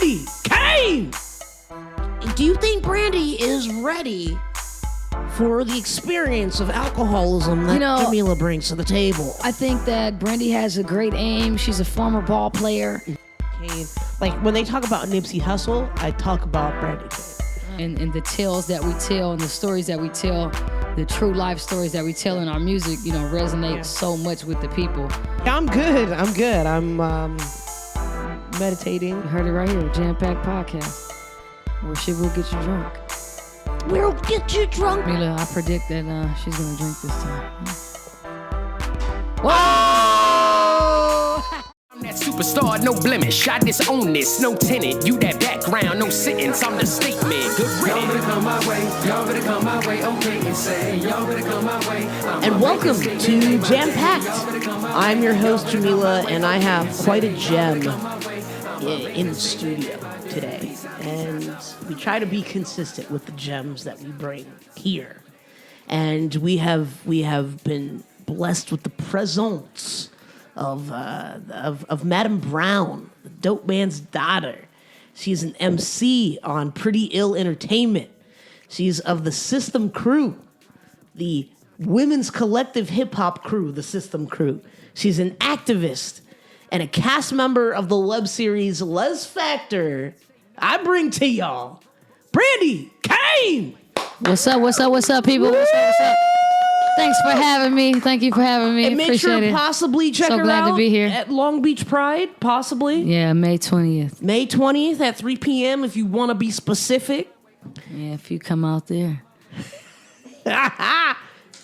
Brandi Kane! Do you think Brandi is ready for the experience of alcoholism that Jameela brings to the table? I think that Brandi has a great aim. She's a former ball player. Like, when they talk about Nipsey Hussle, I talk about Brandi Kane. And the tales that we tell and the stories that we tell, the true life stories that we tell in our music, resonate so much with the people. I'm good. I'm meditating. You heard it right here, Jam-Packed Podcast, where shit will get you drunk. We'll get you drunk. Jameela, I predict that she's gonna drink this time. Whoa! I'm that superstar, no blemish. I disown this, no tenant. You that background, no sentence. I'm the statement. Good riddance. Y'all better come my way. Y'all better come my way. Okay, and say y'all better come my way. And welcome to Jam-Packed. I'm your host, Jameela, and I have quite a gem in the studio today. And we try to be consistent with the gems that we bring here. And we have been blessed with the presence of Madam Brown, the dope man's daughter. She's an MC on Pretty Ill Entertainment. She's of the System Crew, the women's collective hip-hop crew, the System Crew. She's an activist and a cast member of the web series Lez Factor. I bring to y'all Brandi Kane. What's up, people? What's up? Thanks for having me. Thank you for having me. And make Appreciate sure it. possibly check So her glad out to be here. at Long Beach Pride, possibly. Yeah, May 20th. May 20th at 3 p.m. if you want to be specific. Yeah, if you come out there.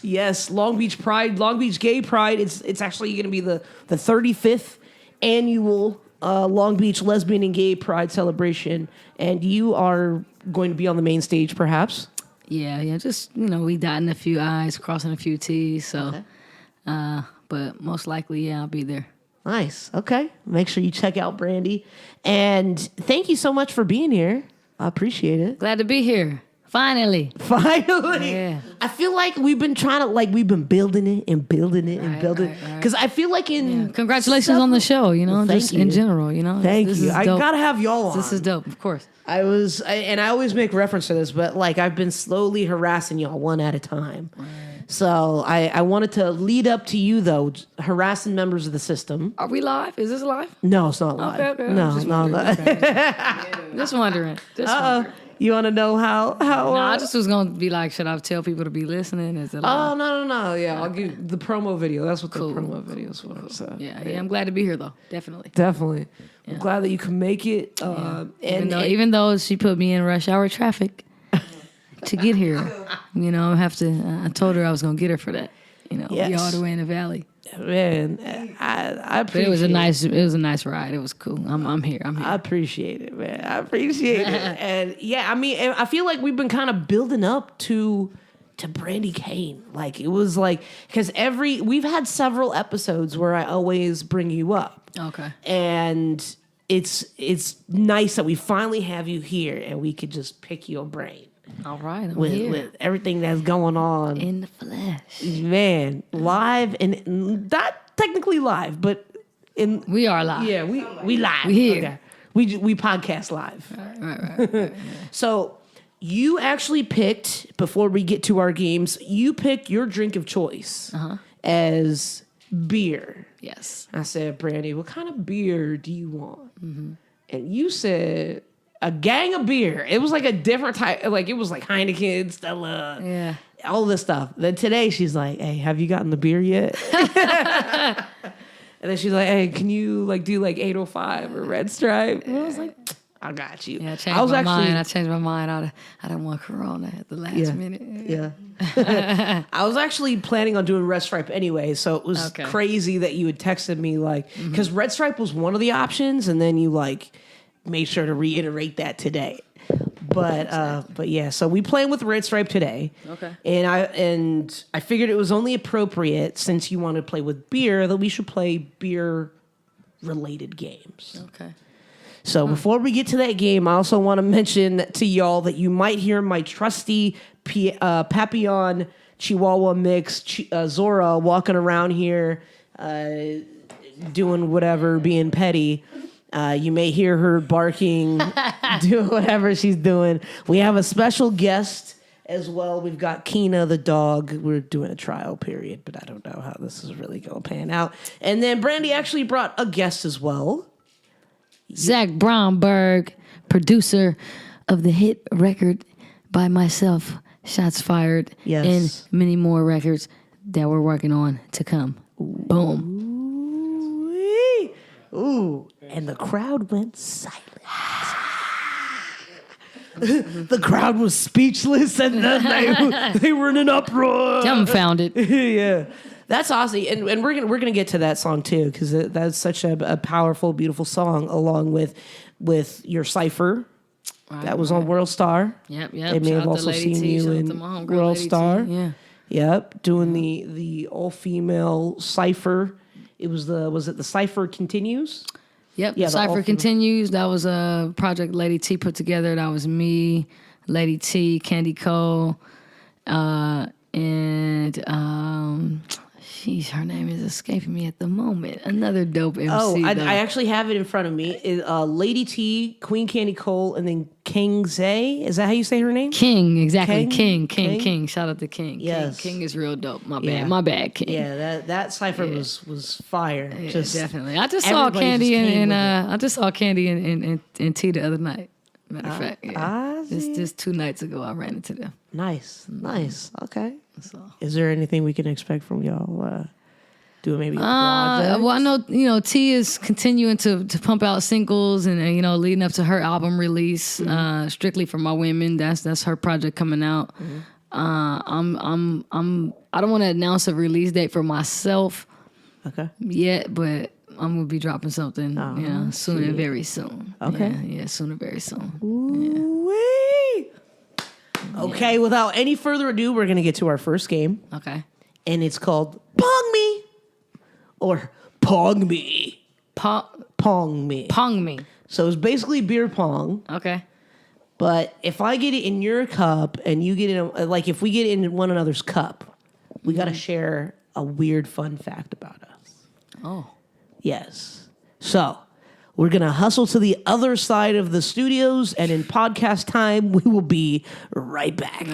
Yes, Long Beach Pride, Long Beach Gay Pride. It's actually going to be the 35th annual Long Beach Lesbian and Gay Pride celebration. And you are going to be on the main stage, perhaps. Yeah, just, we dotting a few I's, crossing a few T's, so, but most likely, I'll be there. Nice, okay. Make sure you check out Brandi. And thank you so much for being here. I appreciate it. Glad to be here. Finally. Yeah. I feel like we've been we've been building it and building it and building it. Because I feel like Congratulations on the show, just in general, Thank you. I got to have y'all on. This is dope, of course. I always make reference to this, but I've been slowly harassing y'all one at a time. Right. So I wanted to lead up to you, though, harassing members of the system. Are we live? Is this live? No, it's not live. Okay. No. Just wondering. You want to know how? No, I just was going to be like, should I tell people to be listening? Is it live? Oh, no. Yeah, I'll give the promo video. That's what the promo video is for. So. Yeah, I'm glad to be here, though. Definitely. Yeah. I'm glad that you can make it. Even though she put me in rush hour traffic to get here, I told her I was going to get her for that. Be all the way in the valley. Man, I appreciate it. It was a nice ride. It was cool. I'm here. I appreciate it, man. I appreciate it. And I feel like we've been kind of building up to Brandi Kane. It was because we've had several episodes where I always bring you up. Okay. And it's nice that we finally have you here and we could just pick your brain. All right, with everything that's going on in the flesh, man, live and not technically live, but we are live. Yeah, we live. We here. Okay. We podcast live. Right. So you actually picked, before we get to our games, you picked your drink of choice as beer. Yes. I said, Brandi, what kind of beer do you want? Mm-hmm. And you said a gang of beer. It was a different type. It was Heineken, Stella, all this stuff. Then today she's like, "Hey, have you gotten the beer yet?" And then she's like, "Hey, can you do 805 or Red Stripe?" And I was like, "I got you." Yeah, I changed my mind. I didn't want Corona at the last minute. Yeah. I was actually planning on doing Red Stripe anyway, so it was crazy that you had texted me because Red Stripe was one of the options, and then you made sure to reiterate that today. But yeah, so we playing with Red Stripe today. Okay. And I figured it was only appropriate, since you want to play with beer, that we should play beer related games. Okay. So before we get to that game, I also want to mention to y'all that you might hear my trusty Papillon Chihuahua mix, Zora, walking around here doing whatever, being petty. You may hear her barking, doing whatever she's doing. We have a special guest as well. We've got Keena the dog. We're doing a trial period, but I don't know how this is really going to pan out. And then Brandi actually brought a guest as well. Zach Brownberg, producer of the hit record by myself, Shots Fired, and many more records that we're working on to come. Boom. Ooh. And the crowd went silent. The crowd was speechless, and then they were in an uproar. Dumbfounded. Yeah. That's awesome, and we're gonna get to that song too, because that's such a powerful, beautiful song, along with your cipher that was on World Star. Yep. They may have also seen you in World Star. Yeah. Yep, doing the all female cipher. Was it the Cipher Continues? Yep, yeah, Cipher Continues. That was a project Lady T put together. That was me, Lady T, Candy Cole, and her name is escaping me at the moment. Another dope MC. Oh, I actually have it in front of me. Lady T, Queen Candy Cole, and then King Zay. Is that how you say her name? King, exactly. King. Shout out to King. Yes. King is real dope. My bad, King. Yeah, that cipher was fire. Yeah, definitely. I just saw Candy and T the other night. Matter of fact, just 2 nights ago, I ran into them. Nice. Okay. So. Is there anything we can expect from y'all? Doing maybe a project? Well, I know, T is continuing to pump out singles and leading up to her album release, Strictly for My Women. That's her project coming out. Mm-hmm. I don't want to announce a release date for myself yet, but I'm gonna be dropping something, soon and very soon. Okay. Yeah, soon and very soon. Ooh-wee. Okay, without any further ado, we're gonna get to our first game. Okay. And it's called Pong Me, or Pong Me. Pong Me. Pong Me. So it's basically beer pong. Okay. But if I get it in your cup and you get it, like if we get it in one another's cup, we gotta share a weird fun fact about us. Oh. Yes. So we're going to hustle to the other side of the studios, and in podcast time, we will be right back.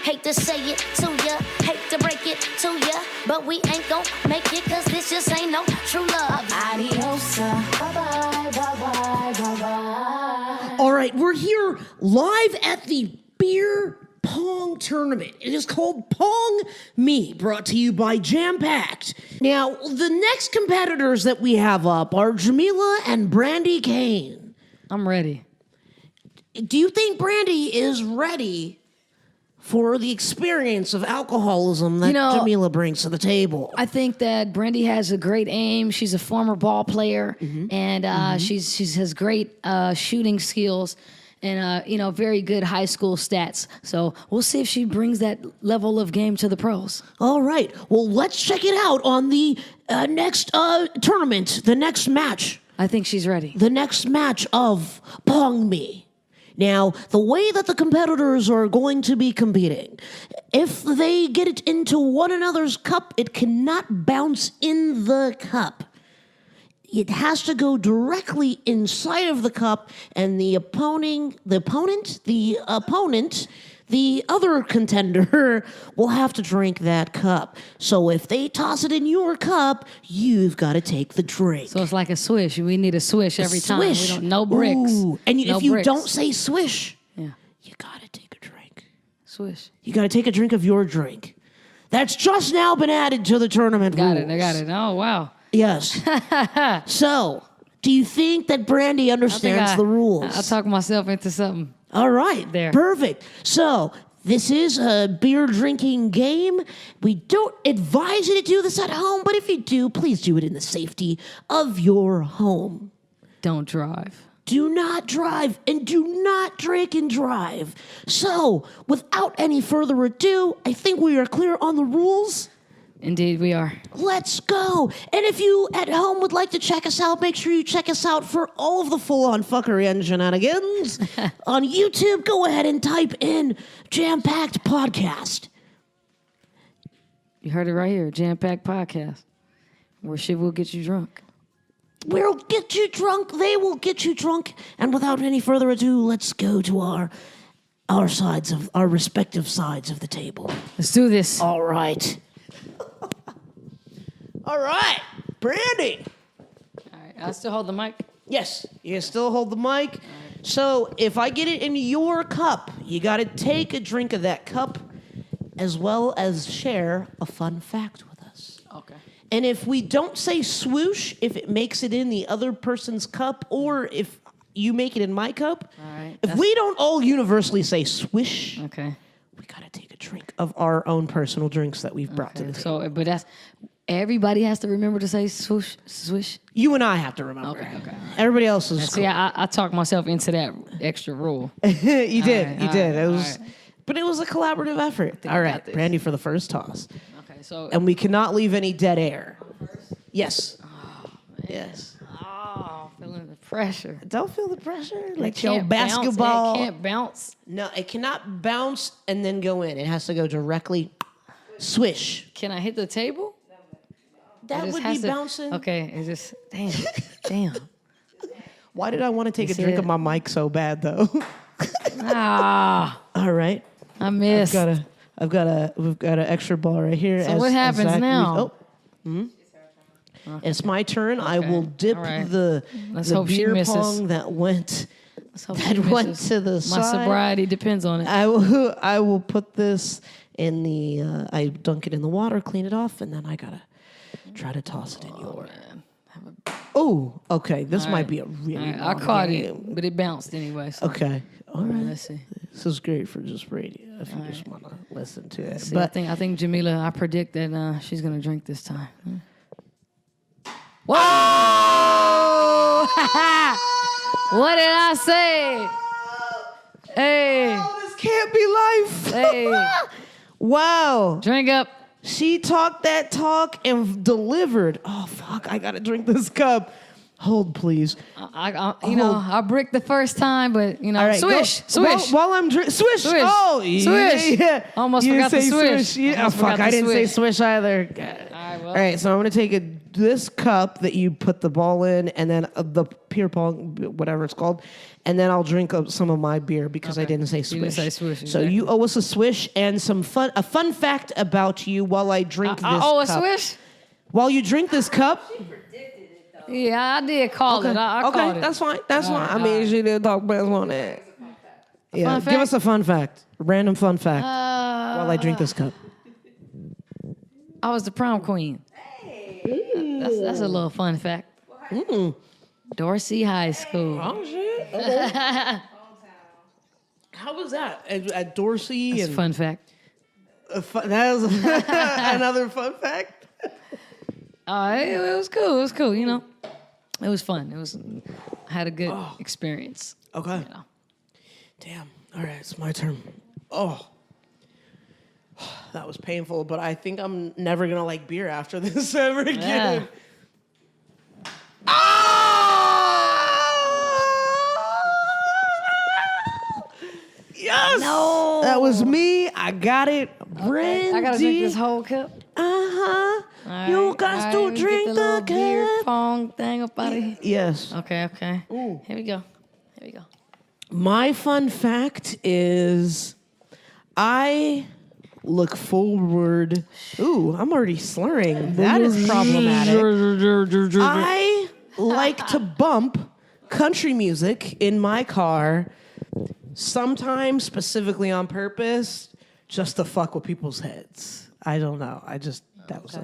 Hate to say it to ya, hate to break it to ya, but we ain't gon' make it, cause this just ain't no true love. Adios, bye-bye, bye-bye, bye-bye. All right, we're here live at the beer pong tournament. It is called Pong Me, brought to you by JAMPACKED. Now, the next competitors that we have up are Jameela and Brandi Kane. I'm ready. Do you think Brandi is ready for the experience of alcoholism that Jameela brings to the table? I think that Brandi has a great aim. She's a former ball player, and she has great shooting skills. And, very good high school stats. So we'll see if she brings that level of game to the pros. All right. Well, let's check it out on the next tournament, the next match. I think she's ready. The next match of Pong Me. Now, the way that the competitors are going to be competing, if they get it into one another's cup, it cannot bounce in the cup. It has to go directly inside of the cup, and the other contender will have to drink that cup. So if they toss it in your cup, you've got to take the drink. So it's like a swish. We need a swish every time. We don't, no bricks. Ooh. And no if you bricks. don't say swish, you got to take a drink. Swish. You got to take a drink of your drink. That's just now been added to the tournament rules. I got it. Oh, wow. Yes. So, do you think that Brandi understands the rules? I'll talk myself into something. All right. There. Perfect. So, this is a beer drinking game. We don't advise you to do this at home, but if you do, please do it in the safety of your home. Don't drive. Do not drive, and do not drink and drive. So, without any further ado, I think we are clear on the rules. Indeed, we are. Let's go. And if you at home would like to check us out, make sure you check us out for all of the full-on fuckery and shenanigans. On YouTube, go ahead and type in Jam-Packed Podcast. You heard it right here, Jam-Packed Podcast. Where shit will get you drunk. We'll get you drunk. They will get you drunk. And without any further ado, let's go to our respective sides of the table. Let's do this. All right. All right, Brandi. All right, I still hold the mic. Yes, you can still hold the mic. So if I get it in your cup, you got to take a drink of that cup as well as share a fun fact with us. Okay. And if we don't say swoosh, if it makes it in the other person's cup, or if you make it in my cup, All right, if we don't all universally say swish, Okay. we got to take a drink of our own personal drinks that we've brought to the table. So, but that's everybody has to remember to say swoosh, swish. You and I have to remember. Okay. Everybody else is See, I talked myself into that extra rule. You did. right, You all did. right, It was, but it was a collaborative effort. All right, got this. Brandi for the first toss, Okay, so and we cannot leave any dead air. Yes. Yes. oh, feeling the pressure. Don't feel the pressure. It Like your can't bounce, basketball. it can't bounce. No, it cannot bounce and then go in. It has to go directly swish. Can I hit the table? That It just would has be to- bouncing. Okay, it's just damn. Why did I want to take You a drink see of my mic so bad though? Ah, All right. I missed. We've got an extra ball right here. So what happens Zach now? It's my turn. I will dip All right. the Let's hope she beer misses. pong that went Let's hope that she went misses. to the My side. sobriety depends on it. I will put this in the. I dunk it in the water, clean it off, and then I gotta try to toss it in your. Oh, okay. This might be a really. All right, I long caught game. it, but it bounced anyway. So. Okay. All All right, right. let's see. This is great for just radio if you just want to listen to it. See, But I think Jameela. I predict that she's gonna drink this time. Whoa! What did I say? Hey, oh, this can't be life. hey, Wow. drink up. She talked that talk and delivered. Oh fuck! I gotta drink this cup. Hold, please. I bricked the first time, but All right, swish, go, swish. While I'm swish. Swish. Oh, Swish. Yeah. Almost You forgot didn't the say swish. Yeah. Oh, Almost fuck! forgot I the didn't say swish. swish either. right, well. All right, so I'm gonna take this cup that you put the ball in, and then the beer pong, whatever it's called, and then I'll drink up some of my beer because I didn't say swish. You didn't say swish, So exactly. you owe us a swish and a fun fact about you while I drink this. A cup. swish? While you drink this cup. Yeah, I did call it. I Okay, called it. that's fine. That's fine. right, I mean, she didn't talk best on that. Yeah, fun give fact? us a fun fact. A random fun fact while I drink this cup. I was the prom queen. That's a little fun fact. Dorsey High School. Oh shit! How was that at Dorsey? That's a fun fact. That was another fun fact. It was cool. It was cool. You know, it was fun. I had a good experience. Okay. You know. Damn. All right, it's my turn. Oh, that was painful, but I think I'm never gonna like beer after this ever again. Yeah. Yes. No. That was me. I got it. Brandi. I gotta drink this whole cup. Uh-huh. All You right, got all right, to let me drink get the little beer cup. pong thing up out of here. Yes. Okay. Ooh. Here we go. My fun fact is I look forward. Ooh, I'm already slurring. That is problematic. I like to bump country music in my car, sometimes specifically on purpose, just to fuck with people's heads. I don't know. That was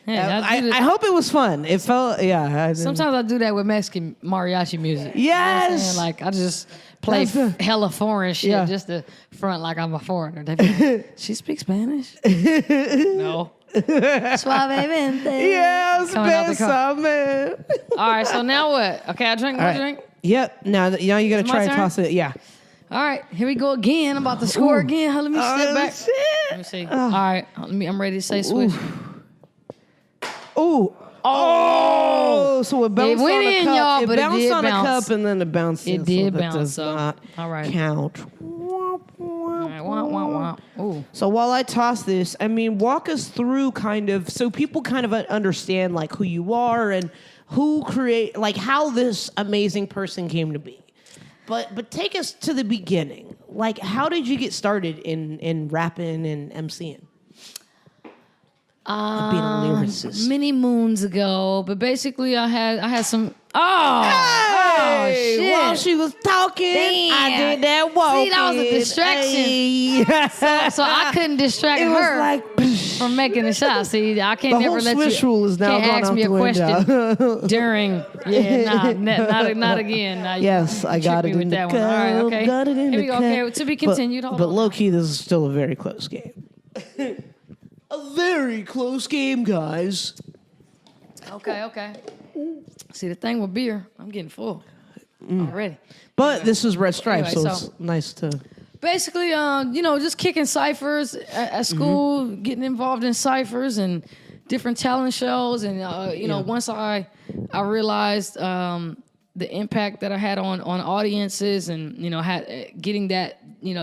Yeah, I hope it was fun. It felt, yeah. Sometimes I do that with Mexican mariachi music. You know what I'm Yes. saying? Like I just play That's the- hella foreign shit Yeah. just to front like I'm a foreigner. They be like, she speaks Spanish? No. Suavemente. Yes, Coming out the car. man. All right, so now what? Okay, I drink more drink. Yep. Now you got to It's my try to turn? toss it. Yeah. All right, here we go again. I'm about to score again. Let me step back. Shit. Let me see. All right, I'm ready to say switch. Ooh. Oh, so it bounced went on a in, cup. y'all, It but it bounced did on bounce. a cup and then it bounced in. It did so that bounce, does so, not all right. count. right, womp, womp, womp. Ooh. So while I toss this, I mean, walk us through kind of, so people kind of understand like who you are and who create, like how this amazing person came to be. But take us to the beginning. Like, how did you get started in rapping and MCing? Being a lyricist. Many moons ago, but basically I had some. Hey, shit! while she was talking, I did that walking. See, that was a distraction. Hey. So I couldn't distract It was her like from making a shot. See, I can't the never whole let Swiss you. rule is now Can't gone ask out me a the window. question during. Yeah, not again. Nah, Yes, I got it with in the that cup. one. All right, okay. Got it in Here the we go. cup. Okay, to be continued. Hold But on. low key, this is still a very close game. A very close game, guys. Okay. See, the thing with beer, I'm getting full already. But this is Red Stripe, Anyway, so it's nice to. Basically, just kicking ciphers at school, getting involved in ciphers and different talent shows, and once I realized the impact that I had on audiences, and getting that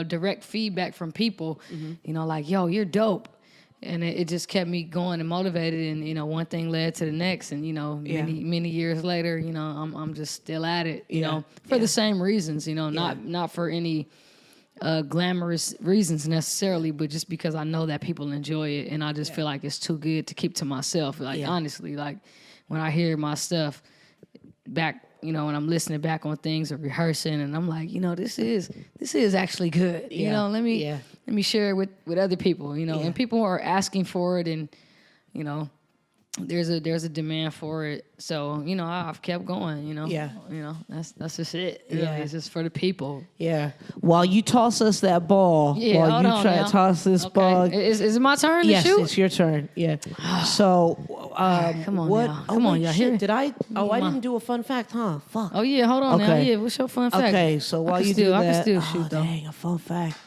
direct feedback from people, like, yo, you're dope. And it just kept me going and motivated, and one thing led to the next, and many years later, I'm just still at it, for the same reasons, not for any glamorous reasons necessarily, but just because I know that people enjoy it, and I just feel like it's too good to keep to myself. Like honestly, like when I hear my stuff back, when I'm listening back on things or rehearsing, and I'm like, this is actually good. Let me share it with other people, and people are asking for it, and there's a demand for it. So, I've kept going, that's just it. It's just for the people. Yeah. While you toss us that ball, while you try to toss this ball. Is it my turn to yes, shoot? It's your turn. Yeah. So, come on what? now. Come on, y'all. Shit, Here. did I? Oh, I didn't do a fun fact, huh? Fuck. Oh, yeah, hold on now. Okay. Yeah, what's your fun fact? Okay, so while you do that, I can still shoot, though. Dang, a fun fact.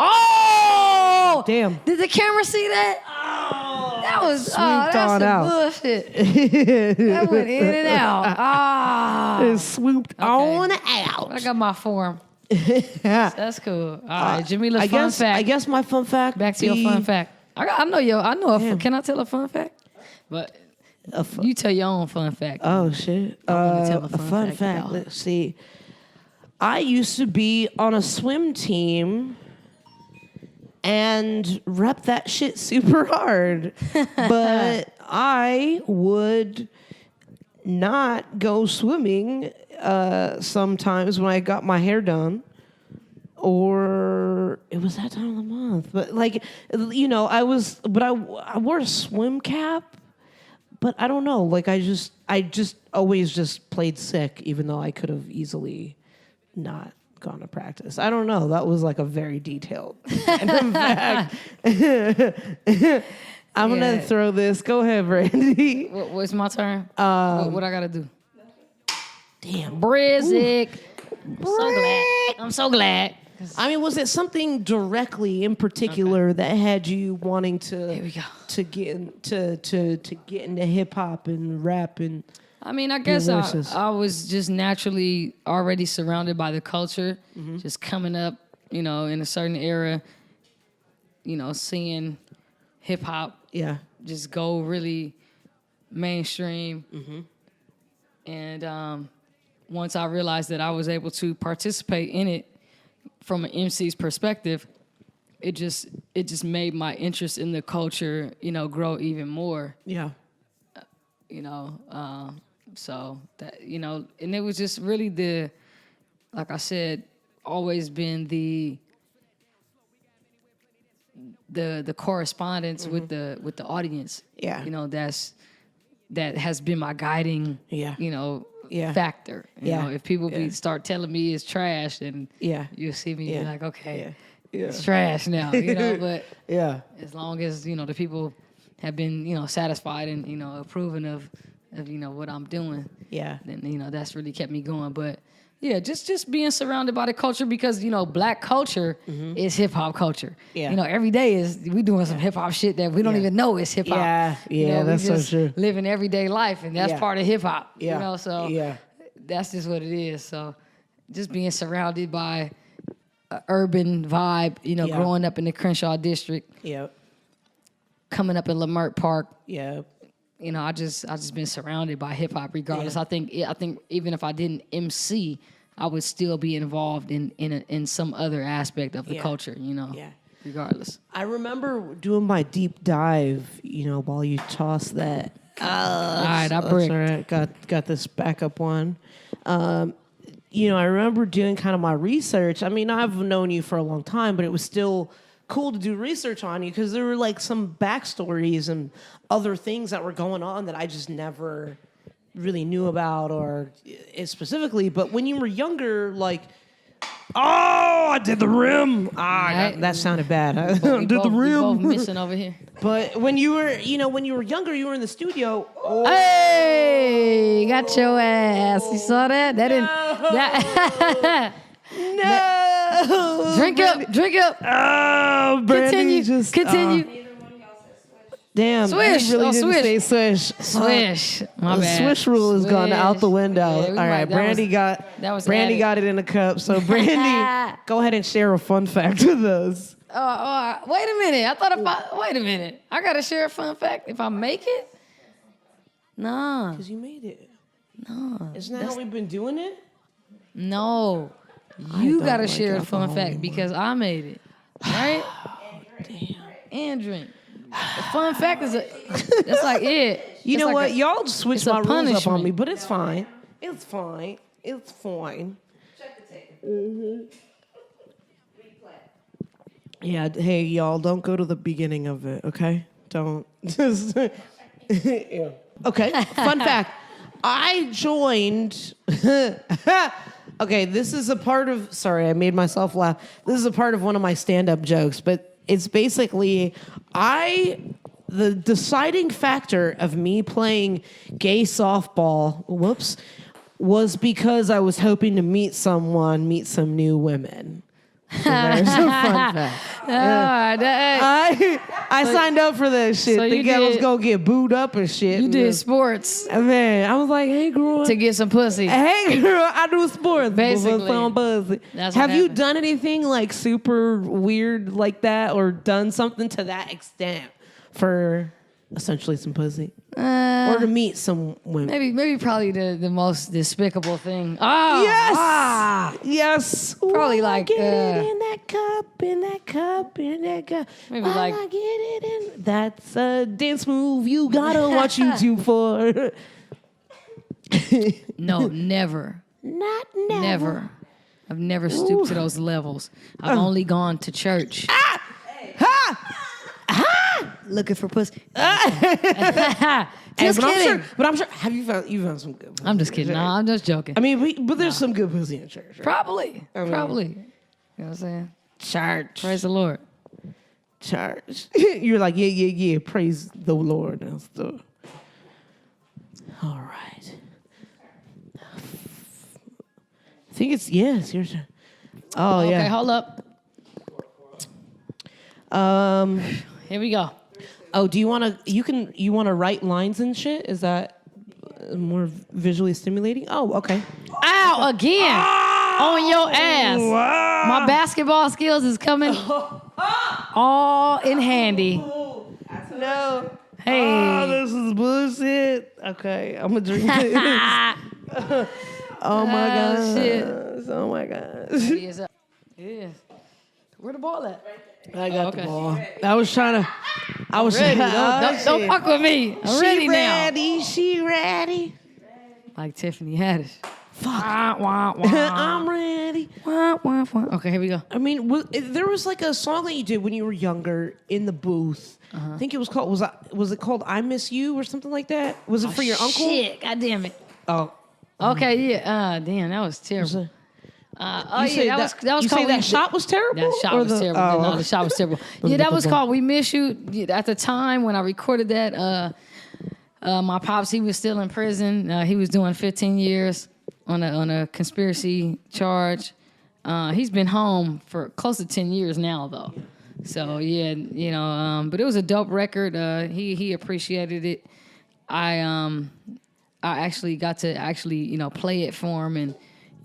Oh! Damn. Did the camera see that? Oh, that was Swooped that's on some out. bullshit. That went in and out. Ah. It swooped on out. I got my form. That's cool. All right, Jameela's fun fact. I guess my fun fact. Back to your fun fact. I know. Can I tell a fun fact? But you tell your own fun fact. Oh shit! I wanna tell A fun fact. y'all. Let's see. I used to be on a swim team and rep that shit super hard, but I would not go swimming sometimes when I got my hair done. Or it was that time of the month, but like, I wore a swim cap, but I don't know. Like I just always just played sick, even though I could have easily not gone to practice. I don't know. That was like a very detailed random fact. I'm gonna throw this. Go ahead, Brandi. What's my turn? What I gotta do? Damn, Brizzick. I'm so glad. I mean, was it something directly in particular that had you wanting to Here we go. to get into hip hop and rap and? I mean, I guess voices. I was just naturally already surrounded by the culture, just coming up, in a certain era, seeing hip hop just go really mainstream. And once I realized that I was able to participate in it from an MC's perspective, it just made my interest in the culture, grow even more. Yeah. So that, and it was just really like I said, always been the correspondence with the audience. Yeah. That has been my guiding, factor. You know, if people start telling me it's trash, then you'll see me like, okay, it's trash now, but as long as, the people have been, satisfied and, approving of what I'm doing, then, that's really kept me going. But yeah, just being surrounded by the culture because, black culture is hip hop culture. Yeah. Every day we doing some hip hop shit that we don't even know is hip hop. Yeah, that's so true. Living everyday life, and that's part of hip hop. So that's that's just what it is. So just being surrounded by urban vibe, Yeah. growing up in the Crenshaw district, Yep. coming up in Lamert Park. Yep. I just been surrounded by hip hop regardless. Yeah. I think even if I didn't MC, I would still be involved in some other aspect of the Yeah. culture, Yeah. regardless. I remember doing my deep dive, while you toss that. All right, I That's break. all right. Got this backup one. I remember doing kind of my research. I mean, I've known you for a long time, but it was still cool to do research on you because there were like some backstories and other things that were going on that I just never really knew about or specifically. But when you were younger, like, I did the rim. Right. That sounded bad. I We did the both, we both rim. missing over here. But when you were younger, you were in the studio. Oh, Hey, got your ass. You saw that? That didn't. That. no! Drink up. Oh, Brandi Continue. Damn, Swish. I really Oh, didn't swish. say swish. Swish. My The bad. swish rule has gone out the window. Yeah, we All might- right, that was Brandi added. got it in a cup. So Brandi, go ahead and share a fun fact with us. Wait a minute. Wait a minute. I gotta share a fun fact. If I make it, nah, Because you made it. No. Isn't that how we've been doing it? no. You don't gotta like share a fun alcohol fact anymore. because I made it, right? Damn. And drink. The fun fact is that's like it. You It's know like what? a- Y'all switch it's a my rules up on punishment. me, but it's fine. It's fine. It's fine. Yeah, hey, y'all, don't go to the beginning of it, okay? Don't. Just, yeah. Okay, fun fact. I joined. Okay, this is a part of. Sorry, I made myself laugh. This is a part of one of my stand-up jokes, but it's basically the deciding factor of me playing gay softball. Whoops, was because I was hoping to meet some new women. So there's a fun fact. I signed up for that shit. So you Thinking I was did- gonna get booed up and shit. You did sports And man, I was like, hey girl. to get some pussy. Hey girl, I do sports. Basically. Sound buzzy. That's what Have you happened. done anything like super weird like that or done something to that extent for essentially some pussy? Or to meet some women? Maybe probably the most despicable thing. Oh, Yes! Yes. Probably Ooh, I like, get it in that cup, in that cup, in that cup. Maybe While like- I get it in. That's a dance move you gotta watch YouTube for. no, never. Not Never. I've never stooped to those levels. I've only gone to church. Looking for pussy. Just kidding. I'm sure. Have you found some good? Pussy I'm just in kidding. church? No, I'm just joking. I mean, but there's some good pussy in church. Right? Probably. mean- Probably. You know what I'm saying? Church. Praise the Lord. Church. You're like, yeah. Praise the Lord and stuff. All right. I think it's your turn. Oh Okay, yeah. hold up. Here we go. Oh, do you want to write lines and shit? Is that more visually stimulating? Oh, okay. Ow, again. On your ass. Wow. My basketball skills is coming all in handy. No. Hey. Oh, this is bullshit. Okay, I'm gonna drink this. Oh my god. shit. Oh my god. Yes. Yeah. Where the ball at? I got okay. the ball. I was trying to. I was Ready. trying. Don't fuck with me. I'm ready now. ready. She ready. Like Tiffany Haddish. Fuck. Wah, wah, wah. I'm ready. Wah, wah, wah. Okay, here we go. I mean, there was like a song that you did when you were younger in the booth. I think it was called. Was it called "I Miss You" or something like that? Was it for your uncle? Shit, God damn it. Oh. Okay, yeah. Damn, that was terrible. Oh You say yeah, that was you called. say that shot was terrible. That shot Or was terrible. Oh. No, the shot was terrible. Yeah, that was called "We Miss You." Yeah, at the time when I recorded that, my pops, he was still in prison. He was doing 15 years on a conspiracy charge. He's been home for close to 10 years now, though. So yeah, but it was a dope record. He appreciated it. I actually got to play it for him, and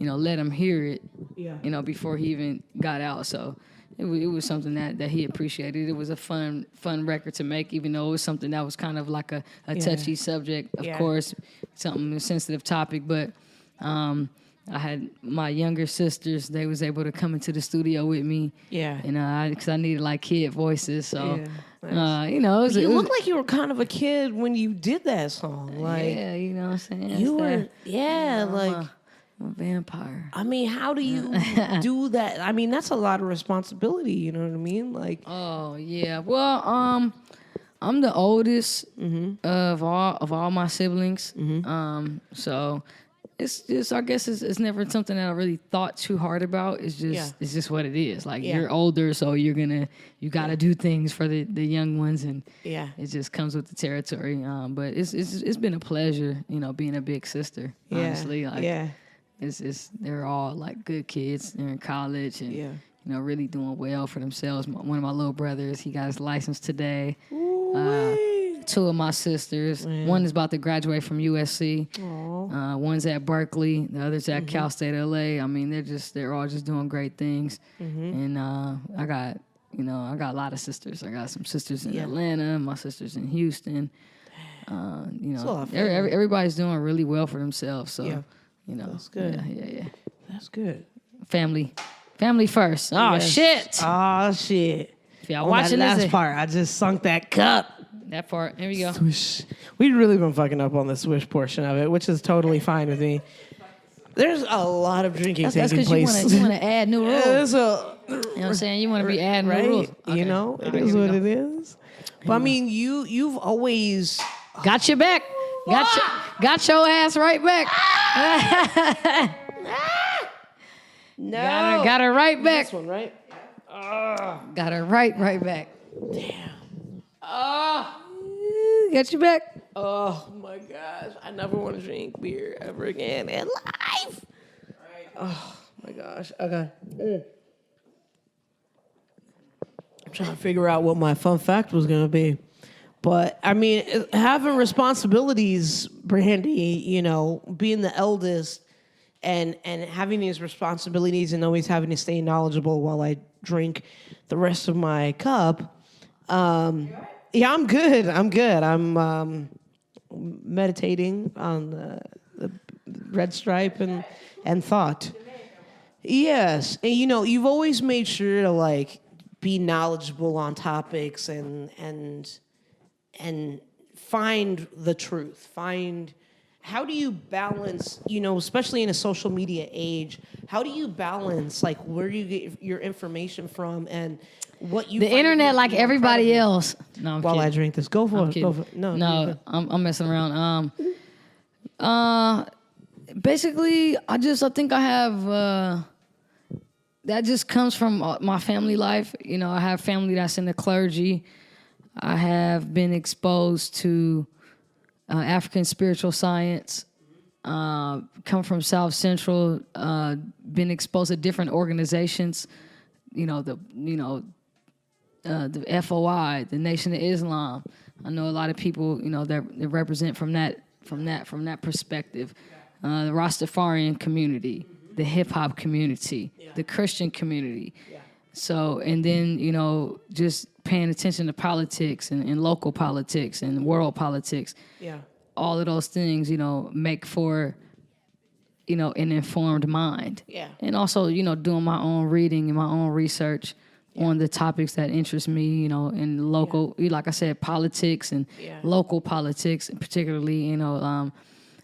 let him hear it, Yeah. Before he even got out. So it was something that he appreciated. It was a fun record to make, even though it was something that was kind of like a touchy subject, of course, something a sensitive topic. But I had my younger sisters; they was able to come into the studio with me. Yeah. And because I needed like kid voices, so Nice. it was. You look like you were kind of a kid when you did that song. Like, yeah, you know what I'm saying. you were, I'm a vampire. I mean, how do you do that? I mean, that's a lot of responsibility. You know what I mean? Like, Oh yeah. Well, I'm the oldest of all my siblings. So it's just, I guess it's never something that I really thought too hard about. It's just what it is. Like you're older, so you gotta do things for the young ones, and it just comes with the territory. But it's been a pleasure, being a big sister. Honestly, like they're all like good kids. They're in college and really doing well for themselves. One of my little brothers, he got his license today. Two of my sisters, one is about to graduate from USC. One's at Berkeley, the other's at Cal State LA. I mean, they're all just doing great things. And I got a lot of sisters. I got some sisters in Atlanta, my sisters in Houston. Everybody's doing really well for themselves. So, that's good. Yeah. That's good. Family first. Oh, shit. Oh, shit. If y'all watching that this, last part, I just sunk that cup. that part, here we go. Swish. We've really been fucking up on the swish portion of it, which is totally fine with me. There's a lot of drinking That's taking because place. you want to add new rules. There's You know what I'm saying? You want to be adding right? new rules. You Okay. know, All it right, is here we what go. it is. But I mean, you've always Got your back. Got your ass right back. no Got her right back. this one, right? Got her right back. Damn. Got your back. Oh my gosh, I never want to drink beer ever again in life. Oh my gosh. Okay. I'm trying to figure out what my fun fact was gonna be. But I mean, having responsibilities, Brandi, being the eldest and having these responsibilities and always having to stay knowledgeable while I drink the rest of my cup. Yeah, I'm good. I'm meditating on the red stripe and thought. Yes, and you've always made sure to like be knowledgeable on topics and find the truth. How do you balance, especially in a social media age, how do you balance like where you get your information from and what you The find internet, to like be everybody incredible? else. No, I'm While I kidding. drink this, go for I'm it. kidding. Go for it. No, No, I'm messing around. Basically, I think I have. That just comes from my family life. I have family that's in the clergy. I have been exposed to African spiritual science. Come from South Central. Been exposed to different organizations. The FOI, the Nation of Islam. I know a lot of people, that represent from that perspective. The Rastafarian community, the hip hop community, the Christian community. So, and then, just paying attention to politics and local politics and world politics. Yeah. All of those things, make for, an informed mind. Yeah. And also, doing my own reading and my own research on the topics that interest me, in local, like I said, politics and local politics, particularly,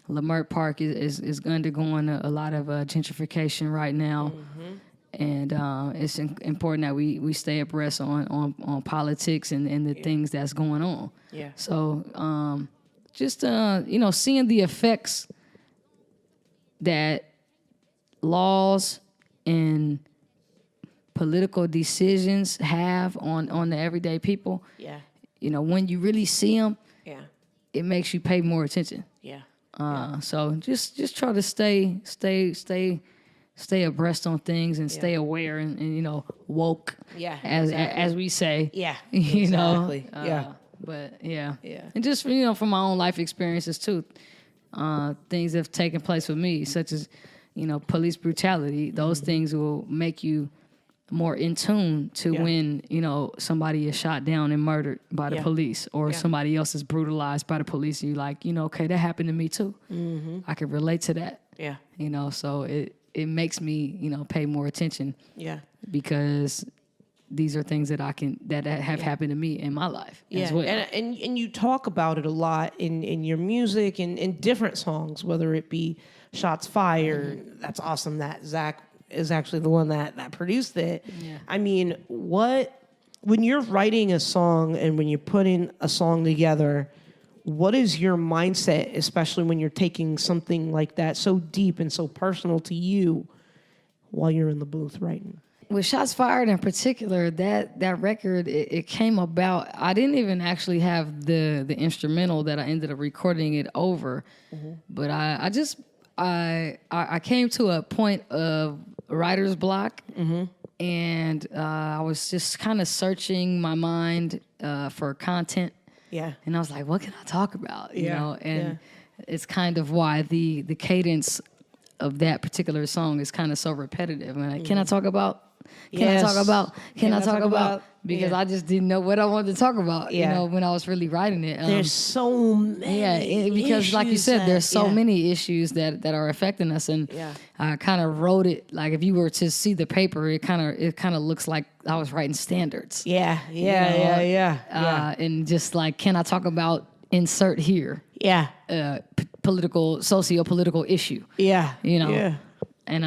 Lamert Park is undergoing a lot of gentrification right now. And it's important that we stay abreast on politics and the things that's going on. Yeah. So just seeing the effects that laws and political decisions have on the everyday people. Yeah. When you really see them, it makes you pay more attention. Yeah. So just try to stay abreast on things and stay aware and woke. Yeah, as we say. Yeah. Exactly. Yeah. But yeah. Yeah. And just from my own life experiences too. Things have taken place with me, such as, police brutality, those things will make you more in tune to when, somebody is shot down and murdered by the police, or somebody else is brutalized by the police. And you're like, okay, that happened to me too. I can relate to that. Yeah. So it makes me, pay more attention. Yeah. Because these are things that that have happened to me in my life as well. And you talk about it a lot in your music and in different songs, whether it be Shots Fired. That's awesome that Zach is actually the one that produced it. Yeah. I mean, when you're writing a song and when you're putting a song together, what is your mindset, especially when you're taking something like that so deep and so personal to you while you're in the booth writing? With Shots Fired in particular, that record, it came about. I didn't even actually have the instrumental that I ended up recording it over, but I came to a point of writer's block, and I was just kind of searching my mind for content. Yeah. And I was like, what can I talk about? And it's kind of why the cadence of that particular song is kind of so repetitive. I'm like, can I talk about? Can I talk about? Because I just didn't know what I wanted to talk about, when I was really writing it. There's so many because like you said, there's so many issues that are affecting us. And I kind of wrote it, like if you were to see the paper, it kind of looks like I was writing standards. And just like, can I talk about insert here? Socio-political issue. And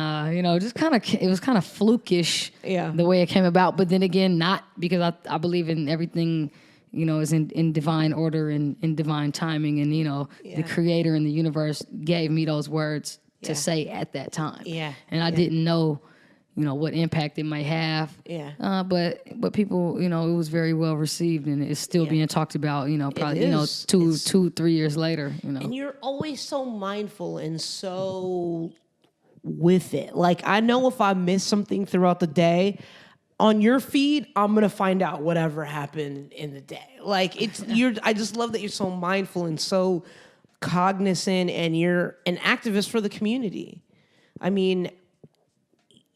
just it was kind of flukish the way it came about. But then again, not because I believe in everything, is in divine order and in divine timing. And the Creator and the universe gave me those words to say at that time. And I didn't know, what impact it might have. But people, it was very well received, and it's still being talked about. Probably 2-3 years later. And you're always so mindful and so with it. Like, I know if I miss something throughout the day, on your feed, I'm gonna find out whatever happened in the day. Like, I just love that you're so mindful and so cognizant, and you're an activist for the community. I mean,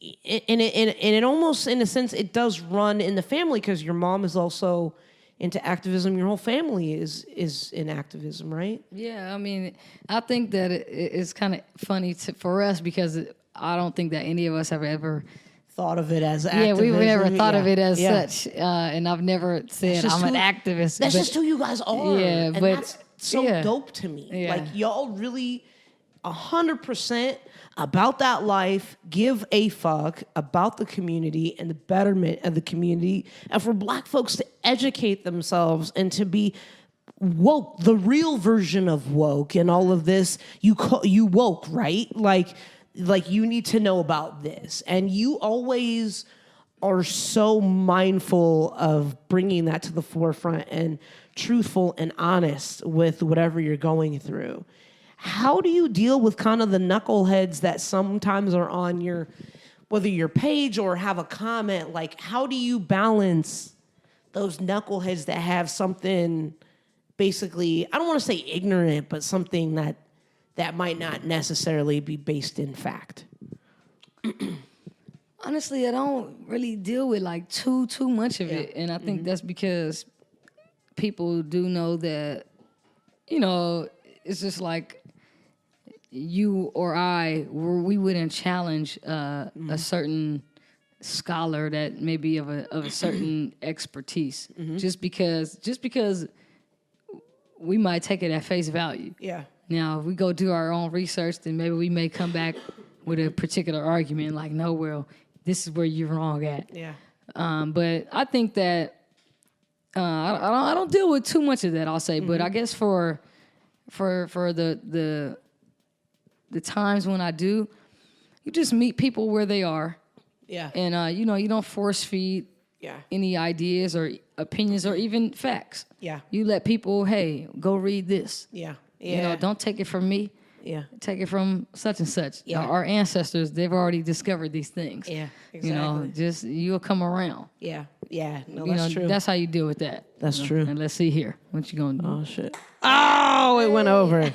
and it almost, in a sense, it does run in the family, because your mom is also into activism. Your whole family is in activism, right? Yeah, I mean, I think that it's kind of funny for us, because I don't think that any of us have ever thought of it as activism. Yeah, we never thought of it as such, and I've never said I'm an activist. That's just who you guys are. Yeah, and that's so dope to me. Yeah. Like, y'all really 100% about that life, give a fuck about the community and the betterment of the community, and for Black folks to educate themselves and to be woke, the real version of woke, and all of this. You woke, right? Like you need to know about this, and you always are so mindful of bringing that to the forefront and truthful and honest with whatever you're going through. How do you deal with kind of the knuckleheads that sometimes are on whether your page or have a comment? Like, how do you balance those knuckleheads that have something, basically, I don't want to say ignorant, but something that might not necessarily be based in fact? Honestly, I don't really deal with like too much of it, and I think that's because people do know that, it's just like, you or we wouldn't challenge a certain scholar that may be of a certain expertise, just because we might take it at face value. Yeah. Now, if we go do our own research, then maybe we may come back with a particular argument, like, no, well, this is where you're wrong at. Yeah. But I think that I don't deal with too much of that, I'll say. But I guess for the times when I do, you just meet people where they are. Yeah. And, you don't force feed any ideas or opinions or even facts. Yeah. You let people, hey, go read this. Yeah. Yeah. Don't take it from me. Yeah. Take it from such and such. Yeah. Our ancestors, they've already discovered these things. Yeah. Exactly. You'll come around. Yeah. Yeah. No, that's true. That's how you deal with that. That's true. And let's see here. What you gonna do? Oh, shit. Oh, it went over.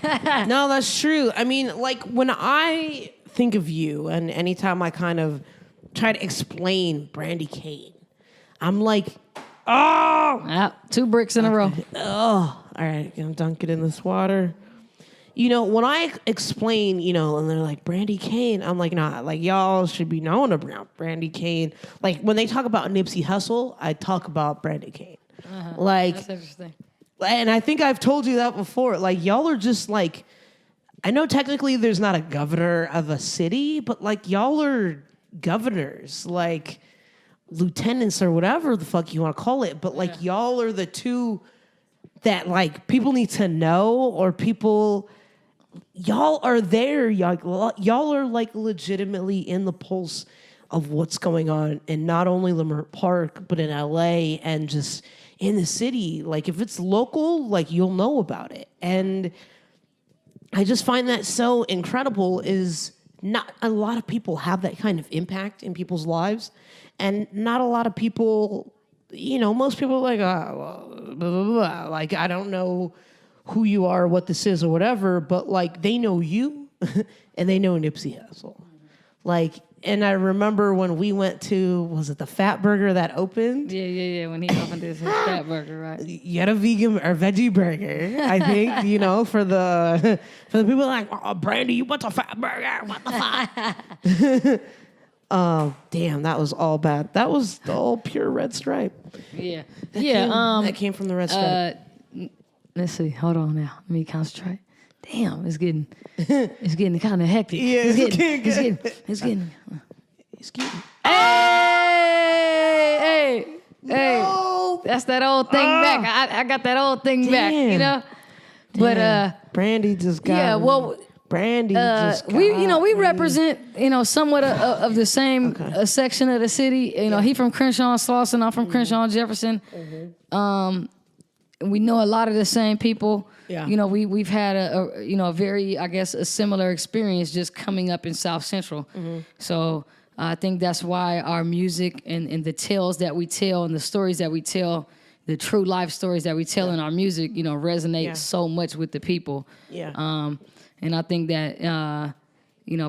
No, that's true. I mean, like, when I think of you, and anytime I kind of try to explain Brandi Kane, I'm like, oh, 2 bricks in a row. all right, gonna dunk it in this water. You know, when I explain, you know, and they're like, Brandi Kane, I'm like, nah, like, y'all should be known about Brandi Kane. Like, when they talk about Nipsey Hussle, I talk about Brandi Kane. Like, That's interesting. and I think I've told you that before. Like, y'all are just like, I know technically there's not a governor of a city, but like, y'all are governors, like lieutenants or whatever the fuck you want to call it. But like, y'all are the two that like people need to know, or people, y'all are there. Y'all are like legitimately in the pulse of what's going on in not only Leimert Park, but in LA and just in the city. Like, if it's local, like, you'll know about it. And I just find that so incredible. Is not a lot of people have that kind of impact in people's lives, and not a lot of people, you know, most people are like, blah, blah, blah. Like, I don't know who you are, what this is or whatever, but like, they know you and they know Nipsey Hussle. Like, and I remember when we went to, was it the Fat Burger that opened? Yeah. When he opened his Fat Burger, right? You had a vegan or veggie burger, I think, you know, for the people like, oh, Brandi, you went to Fat Burger, what the fuck? Damn, that was all bad. That was all pure Red Stripe. Yeah. That came from the Red Stripe. Let's see. Hold on now. Let me concentrate. Damn, it's getting kind of hectic. Yeah, it's getting. Hey! No. That's that old thing back. I got that old thing back, you know? But Brandi just got. Yeah, well, Brandi just got. We represent, somewhat of the same section of the city. You know, he from Crenshaw and Slauson, I'm from Crenshaw and Jefferson. We know a lot of the same people. Yeah. You know, we've had a very, I guess, a similar experience just coming up in South Central. So I think that's why our music and the tales that we tell and the stories that we tell, the true life stories that we tell in our music, resonate so much with the people. Yeah. And I think that,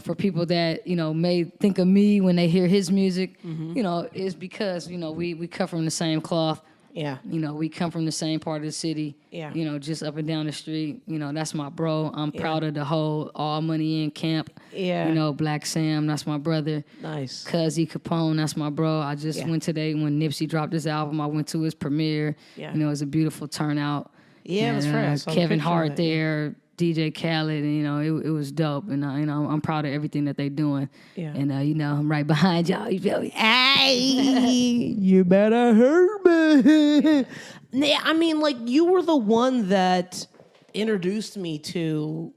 for people that, may think of me when they hear his music, is because, we come from the same cloth. Yeah. We come from the same part of the city. Yeah. Just up and down the street. That's my bro. I'm proud of the whole All Money In camp. Yeah. Black Sam, that's my brother. Nice. Cuzzy Capone, that's my bro. I just went today when Nipsey dropped his album. I went to his premiere. Yeah. It was a beautiful turnout. Yeah, it was fresh. Kevin Hart there. DJ Khaled, and it was dope, and I'm proud of everything that they doing. Yeah. And I'm right behind y'all. You feel me? Hey, you better hurt me. Yeah, I mean, like, you were the one that introduced me to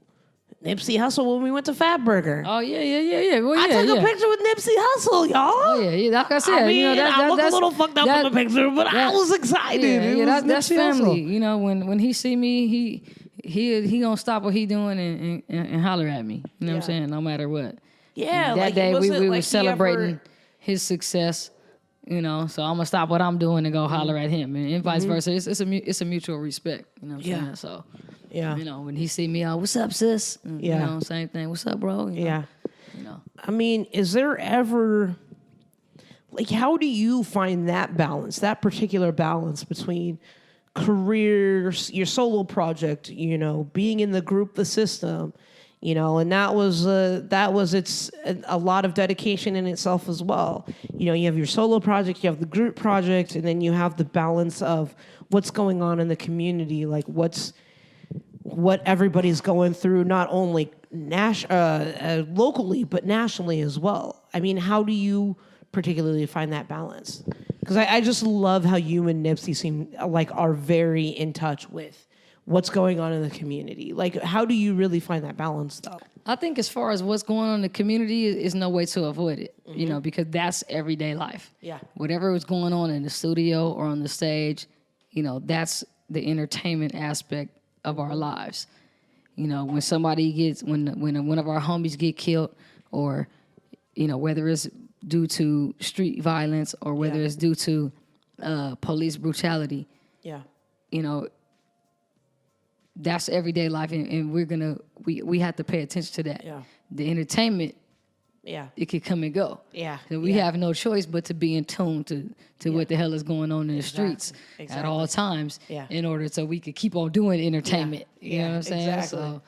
Nipsey Hussle when we went to Fat Burger. Oh yeah. Well, I took a picture with Nipsey Hussle, y'all. Oh yeah. Like I said, I mean, I look a little fucked up in the picture, but I was excited. Yeah, that's family. Hussle. When he see me, he gonna stop what he doing and holler at me. You know what I'm saying? No matter what. Yeah. That day we were celebrating his success. So I'm gonna stop what I'm doing and go holler at him, and vice versa. It's a mutual respect. You know what I'm saying? So. Yeah. When he see me, what's up, sis? Same thing. What's up, bro? I mean, is there ever, like, how do you find that balance, that particular balance between career, your solo project, being in the group, the system, and that was it's a lot of dedication in itself as well. You have your solo project, you have the group project, and then you have the balance of what's going on in the community, like what everybody's going through, not only locally, but nationally as well. I mean, how do you particularly find that balance? Because I just love how you and Nipsey seem like are very in touch with what's going on in the community. Like, how do you really find that balance, though? I think as far as what's going on in the community is no way to avoid it, because that's everyday life. Yeah. Whatever is going on in the studio or on the stage, that's the entertainment aspect of our lives. When somebody gets, when one of our homies get killed, or, whether it's due to street violence or whether it's due to police brutality. Yeah. That's everyday life, and we have to pay attention to that. Yeah. The entertainment it could come and go. Yeah. So we have no choice but to be in tune to what the hell is going on in the streets at all times in order so we could keep on doing entertainment. You know what I'm saying? Exactly. So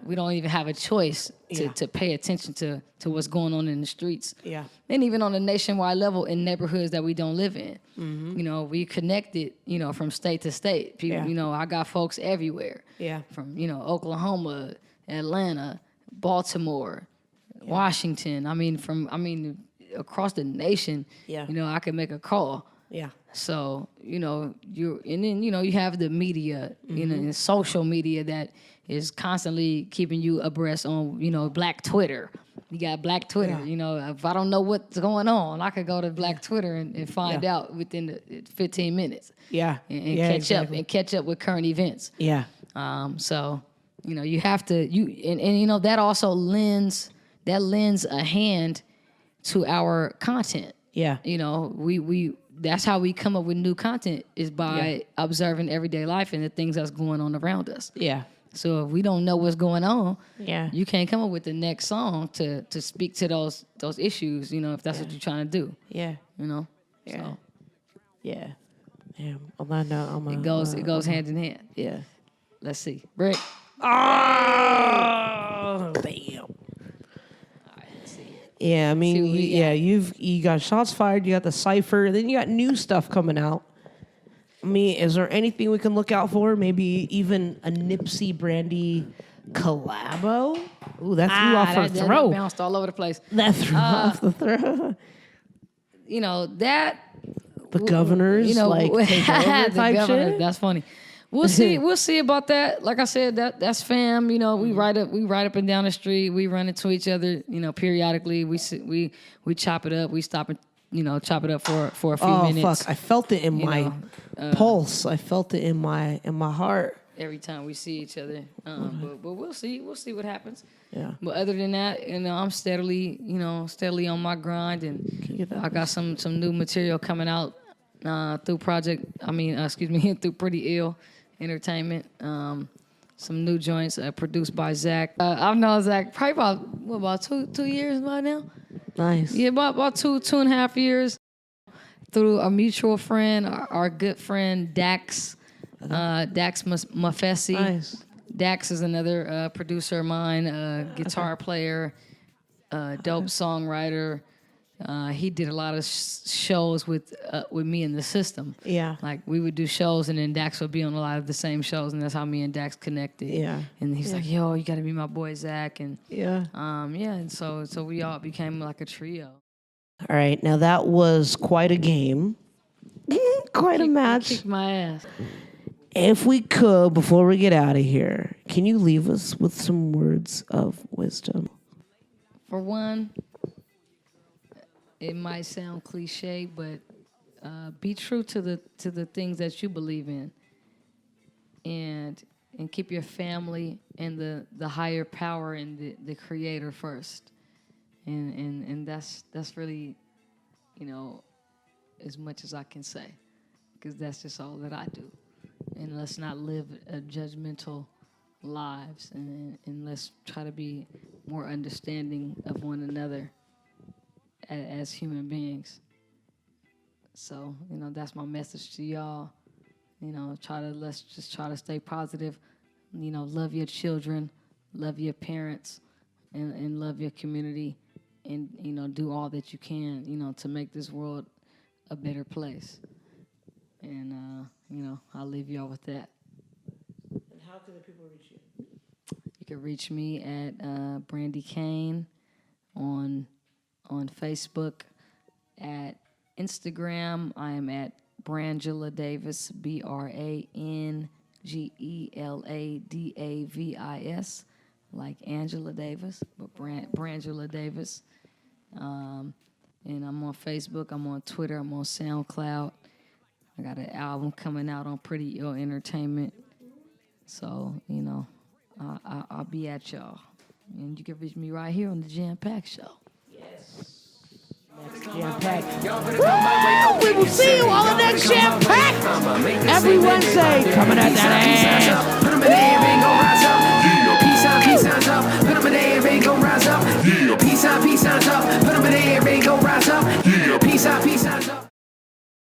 we don't even have a choice to pay attention to what's going on in the streets. Yeah. And even on a nationwide level in neighborhoods that we don't live in. You know, we connected, you know, from state to state. People, you know, I got folks everywhere. Yeah. From, you know, Oklahoma, Atlanta, Baltimore, Washington. I mean, across the nation, you know, I could make a call. Yeah. So, you know, and then, you know, you have the media, you know, and social media that is constantly keeping you abreast on, you know, Black Twitter. You got Black Twitter, you know, if I don't know what's going on, I could go to Black Twitter and find out within the 15 minutes. Yeah. And catch up with current events. Yeah. So, you know, you have to, and you know, that also lends a hand to our content. Yeah. You know, we that's how we come up with new content is by observing everyday life and the things that's going on around us. Yeah. So if we don't know what's going on, you can't come up with the next song to speak to those issues, you know, if that's what you're trying to do. Yeah. You know? Yeah. So Yeah. On that note, it goes hand in hand. Yeah. Let's see. Rick. Oh, damn. Yeah, I mean, you got shots fired, you got the cipher, then you got new stuff coming out. I mean, is there anything we can look out for? Maybe even a Nipsey Brandi collabo? Ooh, that threw off her throat. That bounced all over the place. That threw off the throat. You know, that... The governors, you know, like, take over type shit? That's funny. We'll see about that. Like I said, that's fam. You know, we ride up and down the street. We run into each other. You know, periodically. We chop it up. We stop and, you know, chop it up for a few minutes. Oh fuck! I felt it in my pulse. I felt it in my heart. Every time we see each other. But we'll see. We'll see what happens. Yeah. But other than that, you know, I'm steadily on my grind, and I got some new material coming out through through Pretty Ill Entertainment. Some new joints produced by Zach. I've known Zach probably about 2 years by now. Nice. Yeah, about 2.5 years. Through a mutual friend, our good friend Dax. Dax Mafesi. Nice. Dax is another producer of mine, guitar player, dope songwriter. He did a lot of shows with me in the system. Yeah. Like we would do shows and then Dax would be on a lot of the same shows, and that's how me and Dax connected. Yeah. And he's like, yo, you gotta meet my boy Zach. And and so we all became like a trio. All right, now that was quite a game. Quite a match. Kicked my ass. If we could, before we get out of here, can you leave us with some words of wisdom? For one, it might sound cliche, but be true to the things that you believe in, and keep your family and the higher power and the Creator first, and that's really, you know, as much as I can say, because that's just all that I do. And let's not live judgmental lives, and let's try to be more understanding of one another as human beings. So, you know, that's my message to y'all. You know, let's just try to stay positive. You know, love your children, love your parents, and love your community, and, you know, do all that you can, you know, to make this world a better place. And, you know, I'll leave y'all with that. And how can the people reach you? You can reach me at Brandi Kane on Facebook. At Instagram, I am at Brangela Davis, BRANGELADAVIS, like Angela Davis, but Brangela Davis. And I'm on Facebook, I'm on Twitter, I'm on SoundCloud. I got an album coming out on Pretty Ill Entertainment. So, you know, I'll be at y'all. And you can reach me right here on the Jam-Packed Show. Yes. Next Jam-Packed. Woo! We will see you on the next Jam-Packed. Every Wednesday, coming at that ass. Put 'em in there, ain't gon' rise up. Peace out, up. Put 'em in there, ain't gon' rise up. Peace out, signs up.